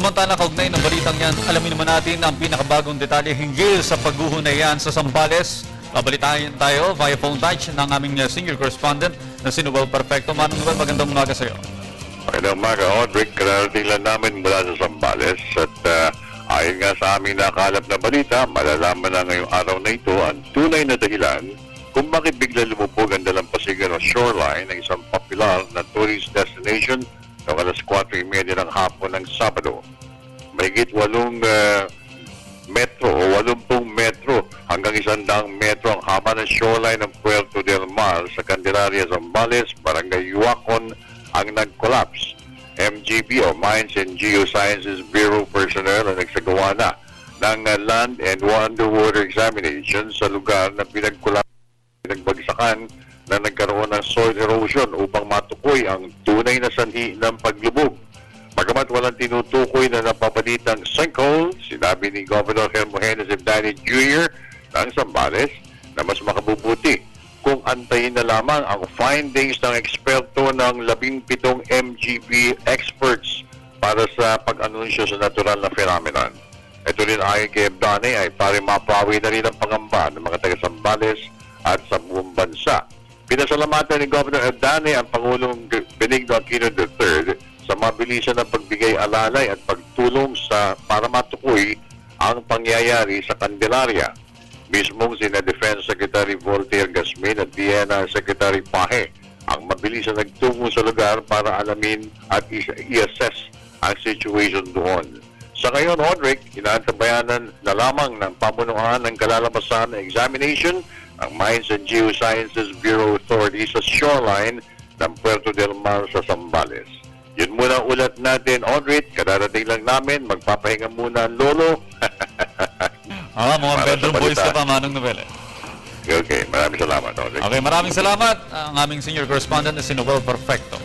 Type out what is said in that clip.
Samantala, kaugnay ng balitang yan, alamin naman natin ang pinakabagong detalye hinggil sa paghuhunayan sa Zambales. Babalitaan tayo via phone touch ng aming senior correspondent na si Noel Perfecto. Manong Noel, magandang umaga sa iyo. Magandang umaga, Audrey. Kararating lang namin mula sa Zambales at ayon nga sa aming nakalap na balita, malalaman na ngayong araw na ito ang tunay na dahilan kung bakit bigla lumubog ang dalampasigan o shoreline ng isang popular na tourist destination noong alas 4:30 ng hapon ng Sabado. Mahigit 8 metro o 80 metro hanggang 100 metro ang haba ng shoreline ng Puerto del Mar sa Candelaria, Zambales, Barangay Yuacon ang nag-collapse. MGB o Mines and Geosciences Bureau personnel ang nagsagawa na ng land and underwater examination sa lugar na pinagbagsakan na nagkaroon ng soil erosion upang matukoy ang tunay na sanhi ng paglubog. Bagamat walang tinutukoy na napapalitang sinkhole, sinabi ni Governor Hermogenes Evdani Jr. ng Zambales na mas makabubuti kung antayin na lamang ang findings ng eksperto ng 17 MGB experts para sa pag-anunsyo sa natural na phenomenon. Ito rin ayon kay Evdani ay para mapawi na rin ang pangamba ng mga taga-Zambales at sa buong bansa. Pinasalamatan ni Governor Evdani ang Pangulong Benigno Aquino III sa mabilisan ng pagbigay alalay at pagtulong para matukoy ang pangyayari sa Candelaria. Mismong sina Defense Secretary Voltaire Gasmin at DENA Secretary Pahe ang mabilis na nagtungo sa lugar para alamin at i-assess ang situation doon. Sa ngayon, Audrey, inaantabayanan na lamang ng pamunuan ng kalalabasan na examination ang Mines and Geosciences Bureau Authority sa shoreline ng Puerto del Mar sa Zambales. Yun muna ang ulat natin, Audrey. Kadarating lang namin. Magpapahinga muna ang lolo. Mukhang bedroom boys ka pa, Manong Noel. Okay, maraming salamat, Audrey. Okay, maraming salamat. Ang aming senior correspondent na si Noel Perfecto.